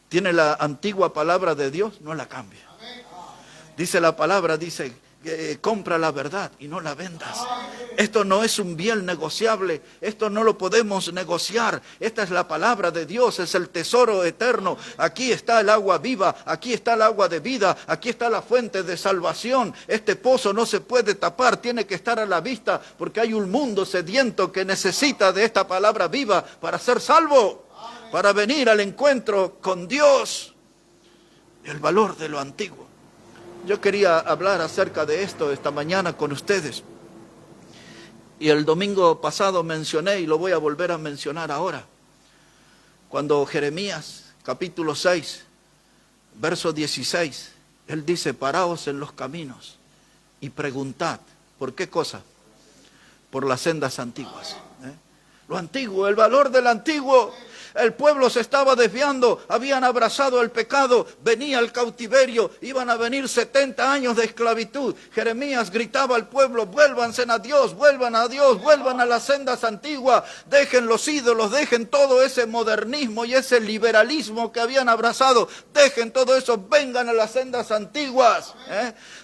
¿Tiene la antigua palabra de Dios? No la cambie. Dice la palabra, dice, compra la verdad y no la vendas. Esto no es un bien negociable, esto no lo podemos negociar. Esta es la palabra de Dios, es el tesoro eterno. Aquí está el agua viva, aquí está el agua de vida, aquí está la fuente de salvación. Este pozo no se puede tapar, tiene que estar a la vista, porque hay un mundo sediento que necesita de esta palabra viva para ser salvo, para venir al encuentro con Dios. El valor de lo antiguo. Yo quería hablar acerca de esto esta mañana con ustedes. Y el domingo pasado mencioné y lo voy a volver a mencionar ahora. Cuando Jeremías, capítulo 6, verso 16, él dice, paraos en los caminos y preguntad. ¿Por qué cosa? Por las sendas antiguas. Lo antiguo, el valor del antiguo. El pueblo se estaba desviando, habían abrazado el pecado, venía el cautiverio, iban a venir 70 años de esclavitud. Jeremías gritaba al pueblo, vuélvanse a Dios, vuelvan a Dios, vuelvan a las sendas antiguas, dejen los ídolos, dejen todo ese modernismo y ese liberalismo que habían abrazado, dejen todo eso, vengan a las sendas antiguas.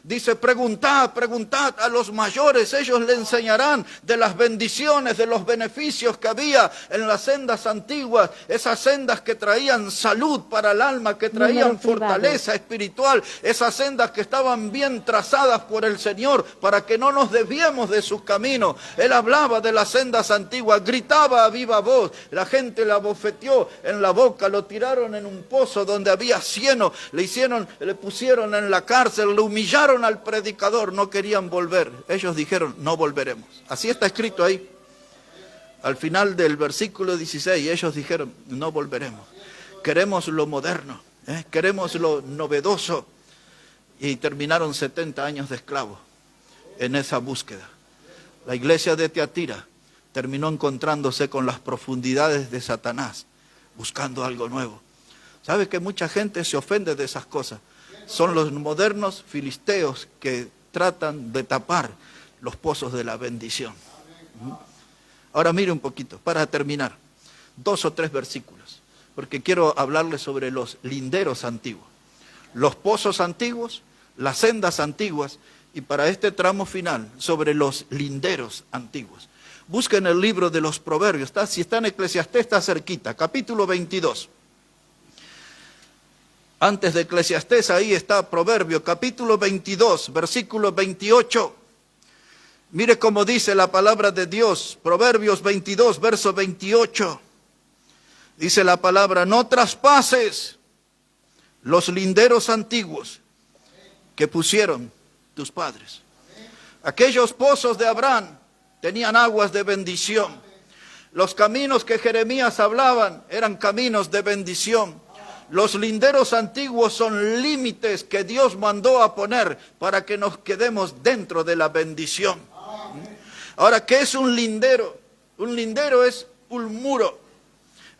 Dice, preguntad a los mayores, ellos le enseñarán de las bendiciones, de los beneficios que había en las sendas antiguas. Esas sendas que traían salud para el alma, que traían fortaleza espiritual, esas sendas que estaban bien trazadas por el Señor para que no nos desviemos de sus caminos. Él hablaba de las sendas antiguas, gritaba a viva voz, la gente la bofeteó en la boca, lo tiraron en un pozo donde había cieno, le pusieron en la cárcel, le humillaron al predicador, no querían volver. Ellos dijeron, no volveremos. Así está escrito ahí. Al final del versículo 16, ellos dijeron, no volveremos. Queremos lo moderno, queremos lo novedoso. Y terminaron 70 años de esclavos en esa búsqueda. La iglesia de Tiatira terminó encontrándose con las profundidades de Satanás, buscando algo nuevo. ¿Sabe que mucha gente se ofende de esas cosas? Son los modernos filisteos que tratan de tapar los pozos de la bendición. Ahora mire un poquito, para terminar, 2 o 3 versículos, porque quiero hablarles sobre los linderos antiguos, los pozos antiguos, las sendas antiguas, y para este tramo final, sobre los linderos antiguos. Busquen el libro de los Proverbios, si está en Eclesiastés está cerquita, capítulo 22. Antes de Eclesiastés ahí está Proverbio, capítulo 22, versículo 28. Mire cómo dice la palabra de Dios, Proverbios 22, verso 28. Dice la palabra, no traspases los linderos antiguos que pusieron tus padres. Aquellos pozos de Abraham tenían aguas de bendición. Los caminos que Jeremías hablaban eran caminos de bendición. Los linderos antiguos son límites que Dios mandó a poner para que nos quedemos dentro de la bendición. Ahora, ¿qué es un lindero? Un lindero es un muro.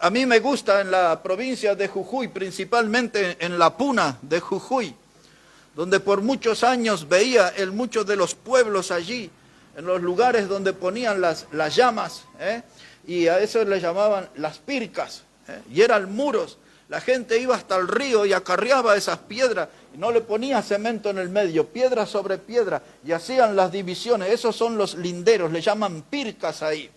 A mí me gusta en la provincia de Jujuy, principalmente en la Puna de Jujuy, donde por muchos años veía en muchos de los pueblos allí, en los lugares donde ponían las llamas, y a eso le llamaban las pircas, y eran muros. La gente iba hasta el río y acarreaba esas piedras, y no le ponía cemento en el medio, piedra sobre piedra, y hacían las divisiones. Esos son los linderos, le llaman pircas ahí.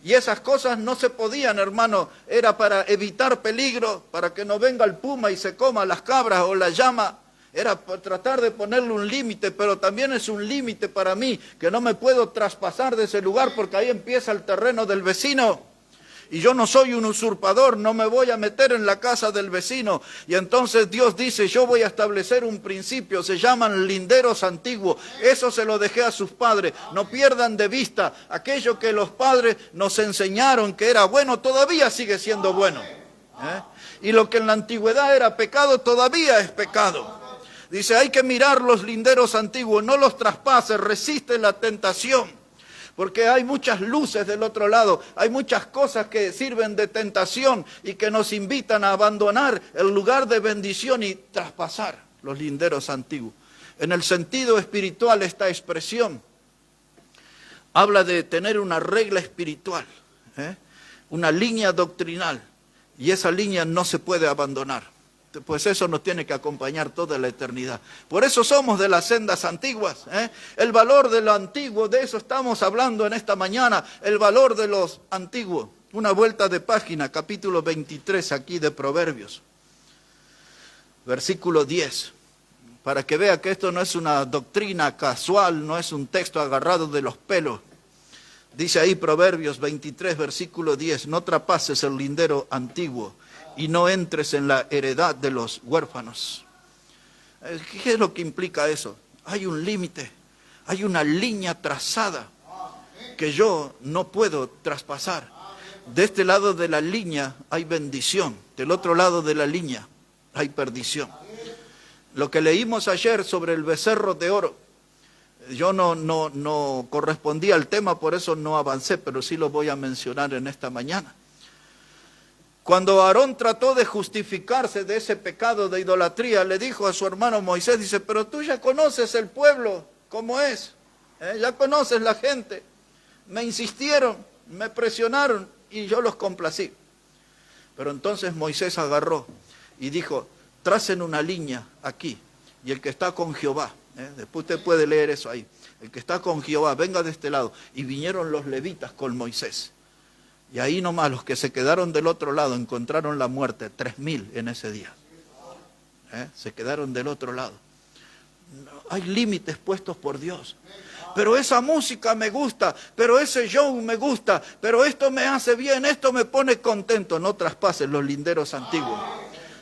Y esas cosas no se podían, hermano, era para evitar peligro, para que no venga el puma y se coma las cabras o la llama. Era por tratar de ponerle un límite, pero también es un límite para mí, que no me puedo traspasar de ese lugar porque ahí empieza el terreno del vecino. Y yo no soy un usurpador, no me voy a meter en la casa del vecino. Y entonces Dios dice, yo voy a establecer un principio, se llaman linderos antiguos. Eso se lo dejé a sus padres. No pierdan de vista aquello que los padres nos enseñaron que era bueno, todavía sigue siendo bueno. Y lo que en la antigüedad era pecado, todavía es pecado. Dice, hay que mirar los linderos antiguos, no los traspases, resiste la tentación. Porque hay muchas luces del otro lado, hay muchas cosas que sirven de tentación y que nos invitan a abandonar el lugar de bendición y traspasar los linderos antiguos. En el sentido espiritual, esta expresión habla de tener una regla espiritual, una línea doctrinal, y esa línea no se puede abandonar. Pues eso nos tiene que acompañar toda la eternidad. Por eso somos de las sendas antiguas. El valor de lo antiguo, de eso estamos hablando en esta mañana, el valor de los antiguos. Una vuelta de página, capítulo 23 aquí de Proverbios, versículo 10, para que vea que esto no es una doctrina casual, no es un texto agarrado de los pelos. Dice ahí Proverbios 23, versículo 10, no traspases el lindero antiguo y no entres en la heredad de los huérfanos. ¿Qué es lo que implica eso? Hay un límite, hay una línea trazada que yo no puedo traspasar. De este lado de la línea hay bendición, del otro lado de la línea hay perdición. Lo que leímos ayer sobre el becerro de oro, yo no correspondía al tema, por eso no avancé, pero sí lo voy a mencionar en esta mañana. Cuando Aarón trató de justificarse de ese pecado de idolatría, le dijo a su hermano Moisés, dice, pero tú ya conoces el pueblo, cómo es, ya conoces la gente. Me insistieron, me presionaron y yo los complací. Pero entonces Moisés agarró y dijo, tracen una línea aquí, y el que está con Jehová, después usted puede leer eso ahí, el que está con Jehová, venga de este lado. Y vinieron los levitas con Moisés. Y ahí nomás los que se quedaron del otro lado encontraron la muerte, 3.000 en ese día. Se quedaron del otro lado. Hay límites puestos por Dios. Pero esa música me gusta, pero ese show me gusta, pero esto me hace bien, esto me pone contento. No traspases los linderos antiguos.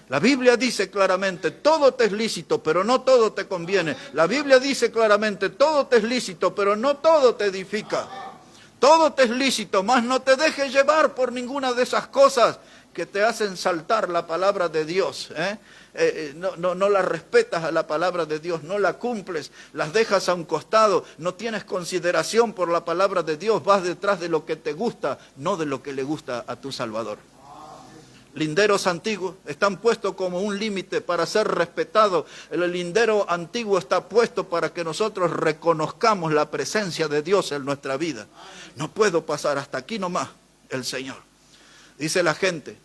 La Biblia dice claramente, todo te es lícito, pero no todo te conviene. La Biblia dice claramente, todo te es lícito, pero no todo te edifica. Todo te es lícito, mas no te dejes llevar por ninguna de esas cosas que te hacen saltar la palabra de Dios. No la respetas a la palabra de Dios, no la cumples, las dejas a un costado, no tienes consideración por la palabra de Dios, vas detrás de lo que te gusta, no de lo que le gusta a tu Salvador. Linderos antiguos están puestos como un límite para ser respetados. El lindero antiguo está puesto para que nosotros reconozcamos la presencia de Dios en nuestra vida. No puedo pasar hasta aquí nomás, el Señor. Dice la gente,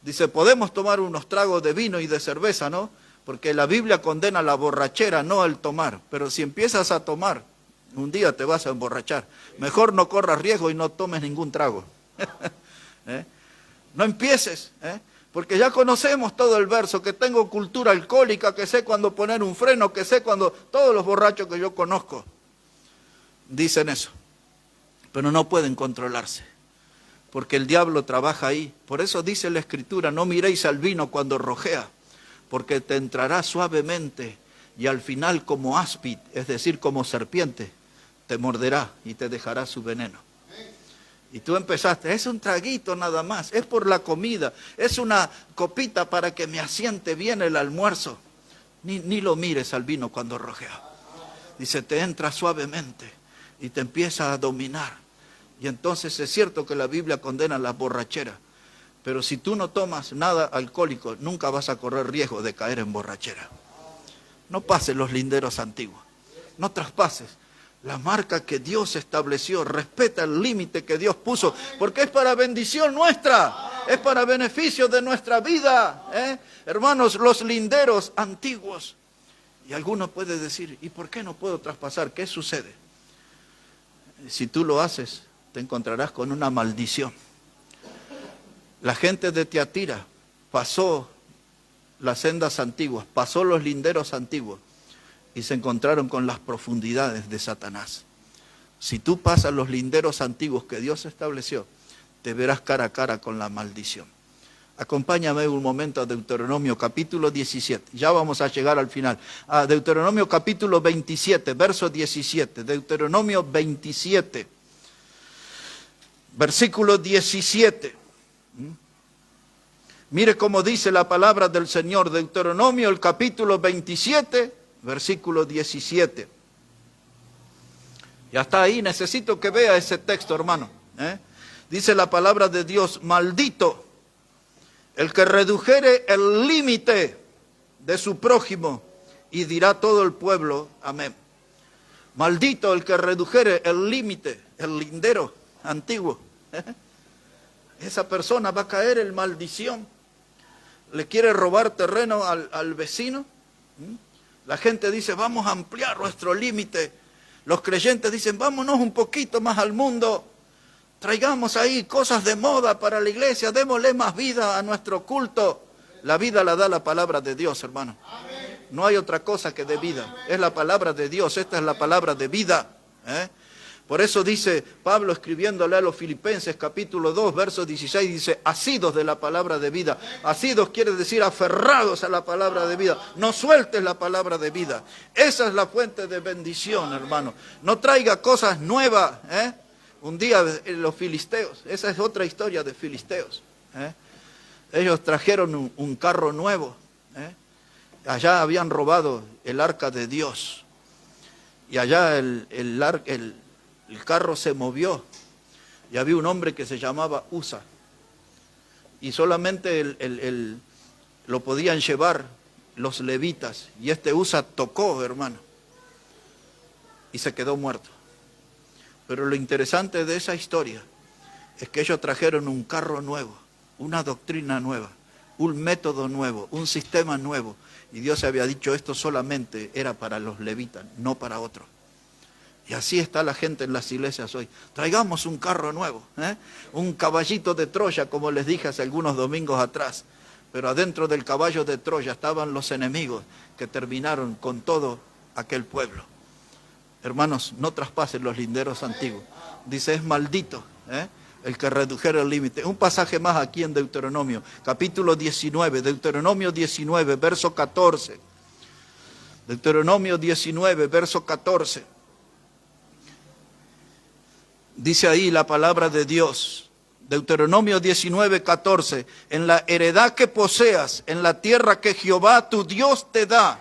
dice, podemos tomar unos tragos de vino y de cerveza, ¿no? Porque la Biblia condena la borrachera, no el tomar. Pero si empiezas a tomar, un día te vas a emborrachar. Mejor no corras riesgo y no tomes ningún trago. No empieces, porque ya conocemos todo el verso, que tengo cultura alcohólica, que sé cuándo poner un freno, que sé cuándo, todos los borrachos que yo conozco dicen eso, pero no pueden controlarse, porque el diablo trabaja ahí. Por eso dice la Escritura, no miréis al vino cuando rojea, porque te entrará suavemente y al final como áspid, es decir, como serpiente, te morderá y te dejará su veneno. Y tú empezaste, es un traguito nada más, es por la comida, es una copita para que me asiente bien el almuerzo. Ni lo mires al vino cuando rojea. Dice, te entra suavemente y te empieza a dominar. Y entonces es cierto que la Biblia condena la borrachera, Pero si tú no tomas nada alcohólico, nunca vas a correr riesgo de caer en borrachera. No pases los linderos antiguos. No traspases la marca que Dios estableció. Respeta el límite que Dios puso, porque es para bendición nuestra. Es para beneficio de nuestra vida. Hermanos, los linderos antiguos. Y alguno puede decir, ¿y por qué no puedo traspasar? ¿Qué sucede? Si tú lo haces, te encontrarás con una maldición. La gente de Tiatira pasó las sendas antiguas, pasó los linderos antiguos y se encontraron con las profundidades de Satanás. Si tú pasas los linderos antiguos que Dios estableció, te verás cara a cara con la maldición. Acompáñame un momento a Deuteronomio capítulo 17. Ya vamos a llegar al final. A Deuteronomio capítulo 27, verso 17. Deuteronomio 27, versículo 17. Mire cómo dice la palabra del Señor. Deuteronomio, el capítulo 27, versículo 17. Ya está ahí, necesito que vea ese texto, hermano. Dice la palabra de Dios: maldito el que redujere el límite de su prójimo, y dirá todo el pueblo, amén. Maldito el que redujere el límite, el lindero antiguo. Esa persona va a caer en maldición. Le quiere robar terreno al vecino. La gente dice, vamos a ampliar nuestro límite. Los creyentes dicen, vámonos un poquito más al mundo. Traigamos ahí cosas de moda para la iglesia, démosle más vida a nuestro culto. La vida la da la palabra de Dios, hermano. No hay otra cosa que de vida. Es la palabra de Dios, esta es la palabra de vida. Por eso dice Pablo, escribiéndole a los Filipenses, capítulo 2, verso 16, dice, asidos de la palabra de vida. Asidos quiere decir aferrados a la palabra de vida. No sueltes la palabra de vida. Esa es la fuente de bendición, hermano. No traiga cosas nuevas, Un día los filisteos, esa es otra historia de filisteos. Ellos trajeron un carro nuevo. Allá habían robado el arca de Dios. Y allá el carro se movió. Y había un hombre que se llamaba Usa. Y solamente lo podían llevar los levitas. Y este Usa tocó, hermano. Y se quedó muerto. Pero lo interesante de esa historia es que ellos trajeron un carro nuevo, una doctrina nueva, un método nuevo, un sistema nuevo. Y Dios había dicho, esto solamente era para los levitas, no para otros. Y así está la gente en las iglesias hoy. Traigamos un carro nuevo, un caballito de Troya, como les dije hace algunos domingos atrás. Pero adentro del caballo de Troya estaban los enemigos que terminaron con todo aquel pueblo. Hermanos, no traspasen los linderos antiguos. Dice, es maldito el que redujera el límite. Un pasaje más aquí en Deuteronomio, capítulo 19, Deuteronomio 19, verso 14. Deuteronomio 19, verso 14. Dice ahí la palabra de Dios. Deuteronomio 19, 14. En la heredad que poseas, en la tierra que Jehová tu Dios te da,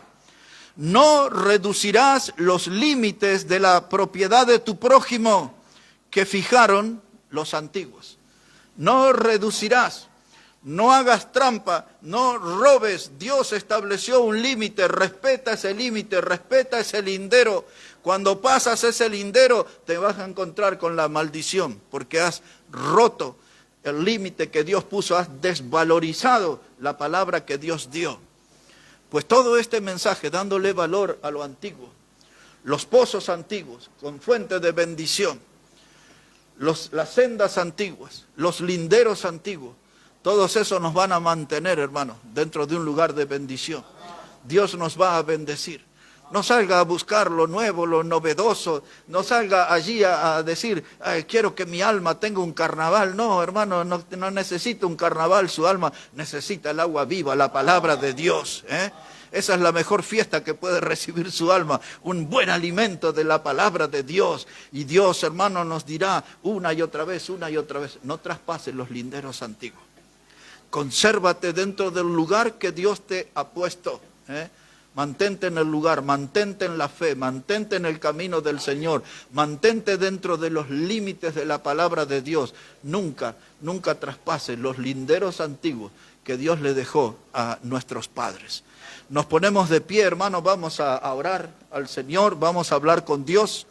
no reducirás los límites de la propiedad de tu prójimo que fijaron los antiguos. No reducirás, no hagas trampa, no robes. Dios estableció un límite, respeta ese límite, respeta ese lindero. Cuando pasas ese lindero te vas a encontrar con la maldición, porque has roto el límite que Dios puso, has desvalorizado la palabra que Dios dio. Pues todo este mensaje dándole valor a lo antiguo, los pozos antiguos con fuente de bendición, las sendas antiguas, los linderos antiguos, todos esos nos van a mantener, hermanos, dentro de un lugar de bendición. Dios nos va a bendecir. No salga a buscar lo nuevo, lo novedoso, no salga allí a decir, quiero que mi alma tenga un carnaval. No, hermano, no necesita un carnaval, su alma necesita el agua viva, la palabra de Dios. Esa es la mejor fiesta que puede recibir su alma, un buen alimento de la palabra de Dios. Y Dios, hermano, nos dirá una y otra vez, no traspases los linderos antiguos. Consérvate dentro del lugar que Dios te ha puesto. Mantente en el lugar, mantente en la fe, mantente en el camino del Señor, mantente dentro de los límites de la palabra de Dios. Nunca, nunca traspases los linderos antiguos que Dios le dejó a nuestros padres. Nos ponemos de pie, hermanos, vamos a orar al Señor, vamos a hablar con Dios.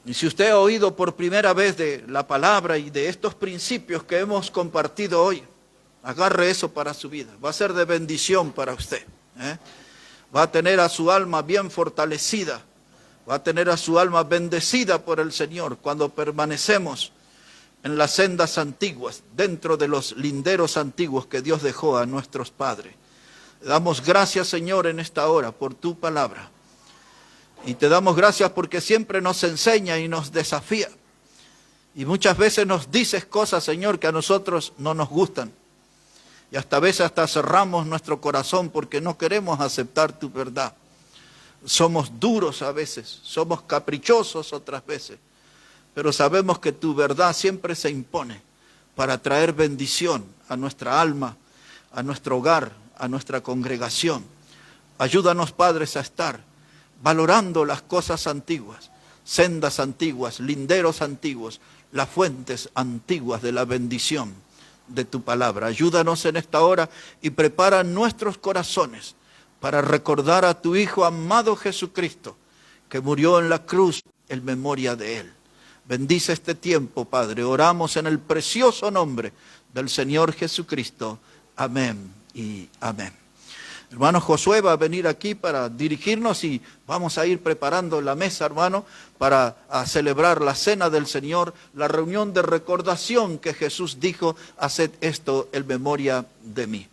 Y si usted ha oído por primera vez de la palabra y de estos principios que hemos compartido hoy, agarre eso para su vida. Va a ser de bendición para usted. Va a tener a su alma bien fortalecida. Va a tener a su alma bendecida por el Señor cuando permanecemos en las sendas antiguas, dentro de los linderos antiguos que Dios dejó a nuestros padres. Le damos gracias, Señor, en esta hora por tu palabra. Y te damos gracias porque siempre nos enseña y nos desafía. Y muchas veces nos dices cosas, Señor, que a nosotros no nos gustan. Y hasta a veces hasta cerramos nuestro corazón porque no queremos aceptar tu verdad. Somos duros a veces, somos caprichosos otras veces. Pero sabemos que tu verdad siempre se impone para traer bendición a nuestra alma, a nuestro hogar, a nuestra congregación. Ayúdanos, padres, a estar valorando las cosas antiguas, sendas antiguas, linderos antiguos, las fuentes antiguas de la bendición de tu palabra. Ayúdanos en esta hora y prepara nuestros corazones para recordar a tu Hijo amado Jesucristo, que murió en la cruz en memoria de Él. Bendice este tiempo, Padre. Oramos en el precioso nombre del Señor Jesucristo. Amén y amén. Hermano Josué va a venir aquí para dirigirnos y vamos a ir preparando la mesa, hermano, para celebrar la cena del Señor, la reunión de recordación que Jesús dijo, haced esto en memoria de mí.